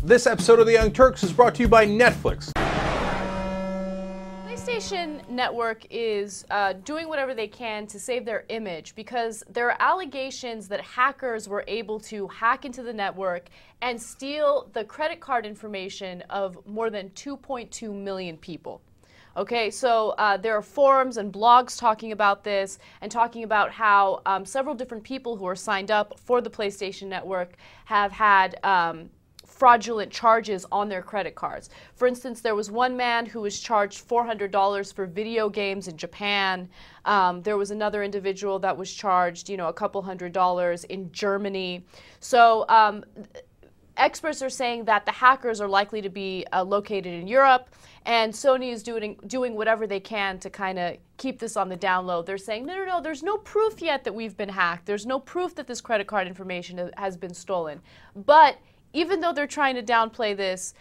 This episode of The Young Turks is brought to you by Netflix. PlayStation Network is doing whatever they can to save their image because there are allegations that hackers were able to hack into the network and steal the credit card information of more than 2.2 million people. Okay, so there are forums and blogs talking about this and talking about how several different people who are signed up for the PlayStation Network have had fraudulent charges on their credit cards. For instance, there was one man who was charged $400 for video games in Japan. There was another individual that was charged, a couple $100s in Germany. So experts are saying that the hackers are likely to be located in Europe, and Sony is doing whatever they can to kind of keep this on the down low. They're saying, no, there's no proof yet that we've been hacked. There's no proof that this credit card information has been stolen. But even though they're trying to downplay this,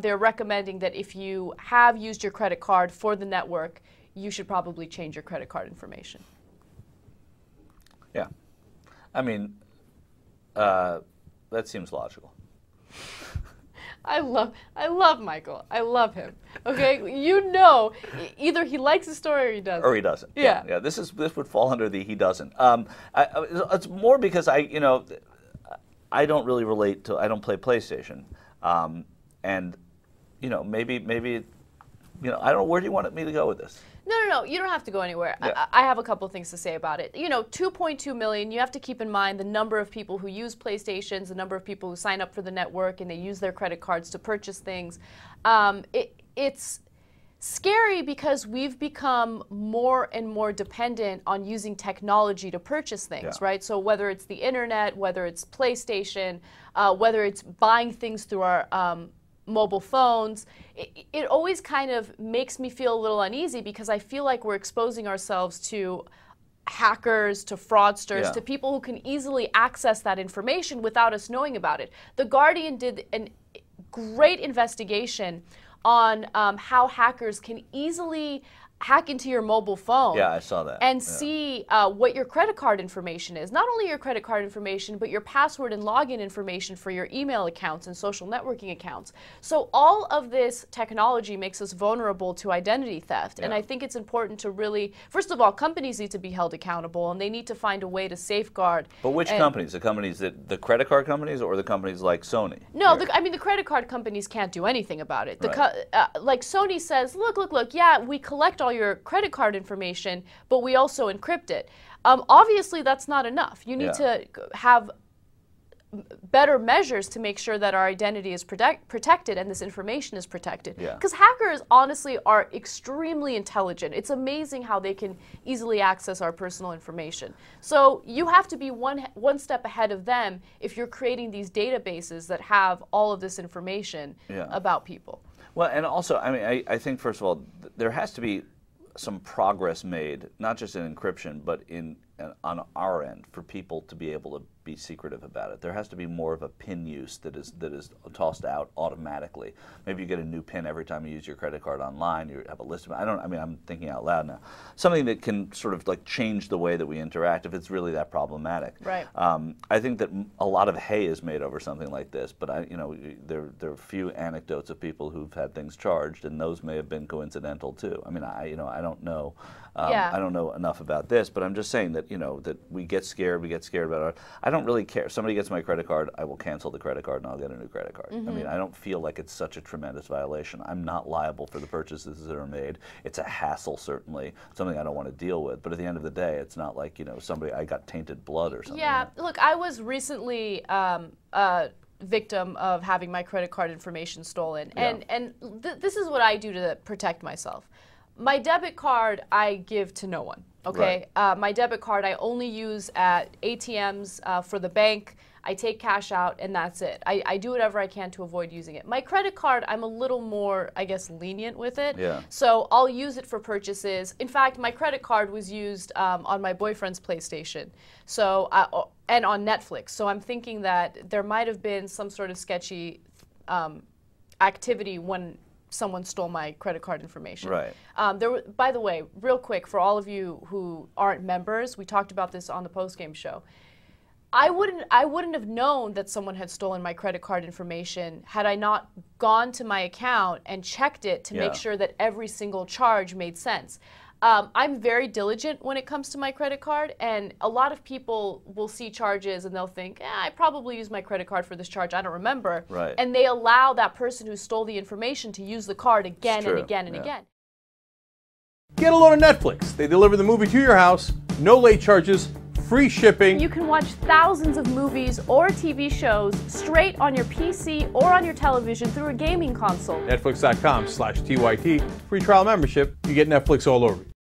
they're recommending that if you have used your credit card for the network, you should probably change your credit card information. Yeah. I mean, that seems logical. I love Micheal. I love him. Okay, either he likes the story or he doesn't. Or he doesn't. Yeah. This would fall under the he doesn't. It's more because I don't really relate to. I don't play PlayStation, and maybe I don't know. Where do you want me to go with this? No, you don't have to go anywhere. Yeah. I have a couple of things to say about it. 2.2 million, you have to keep in mind the number of people who use PlayStations, the number of people who sign up for the network and they use their credit cards to purchase things. It's scary because we've become more and more dependent on using technology to purchase things, right? So whether it's the internet, whether it's PlayStation, whether it's buying things through our mobile phones, it always kind of makes me feel a little uneasy because I feel like we're exposing ourselves to hackers, to fraudsters, to people who can easily access that information without us knowing about it. The Guardian did a great investigation on how hackers can easily hack into your mobile phone. Yeah, I saw that. And see what your credit card information is. Not only your credit card information, but your password and login information for your email accounts and social networking accounts. So all of this technology makes us vulnerable to identity theft. And I think it's important to really, first of all, companies need to be held accountable and they need to find a way to safeguard. But which companies? The companies the credit card companies or the companies like Sony? No, the credit card companies can't do anything about it. Like Sony says, look, yeah, we collect all your credit card information, but we also encrypt it. Obviously, that's not enough. You need to have better measures to make sure that our identity is protected and this information is protected. Because hackers, honestly, are extremely intelligent. It's amazing how they can easily access our personal information. So you have to be one step ahead of them if you're creating these databases that have all of this information about people. Well, and also, I think, first of all, there has to be some progress made, not just in encryption, but on our end, for people to be able to be secretive about it. There has to be more of a PIN use that is tossed out automatically. Maybe you get a new PIN every time you use your credit card online. You have a list of. I'm thinking out loud now. Something that can sort of like change the way that we interact if it's really that problematic. Right. I think that a lot of hay is made over something like this, but there are a few anecdotes of people who've had things charged, and those may have been coincidental too. I don't know. I don't know enough about this, but I'm just saying that that we get scared. We get scared about it. I don't really care. If somebody gets my credit card, I will cancel the credit card and I'll get a new credit card. I don't feel like it's such a tremendous violation. I'm not liable for the purchases that are made. It's a hassle, certainly, something I don't want to deal with. But at the end of the day, it's not like I got tainted blood or something. Yeah. Look, I was recently victim of having my credit card information stolen, and this is what I do to protect myself. My debit card I give to no one. Okay, my debit card I only use at ATMs for the bank. I take cash out and that's it. I do whatever I can to avoid using it. My credit card, I'm a little more, I guess, lenient with it. So I'll use it for purchases. In fact, my credit card was used on my boyfriend's PlayStation, so and on Netflix. So I'm thinking that there might have been some sort of sketchy activity when someone stole my credit card information. By the way, real quick, for all of you who aren't members, we talked about this on the post-game show. I wouldn't have known that someone had stolen my credit card information had I not gone to my account and checked it to make sure that every single charge made sense. I'm very diligent when it comes to my credit card, and a lot of people will see charges and they'll think, I probably used my credit card for this charge, I don't remember. Right. And they allow that person who stole the information to use the card again and again and again. Get a load of Netflix. They deliver the movie to your house, no late charges, free shipping. You can watch thousands of movies or TV shows straight on your PC or on your television through a gaming console. Netflix.com/TYT. Free trial membership. You get Netflix all over you.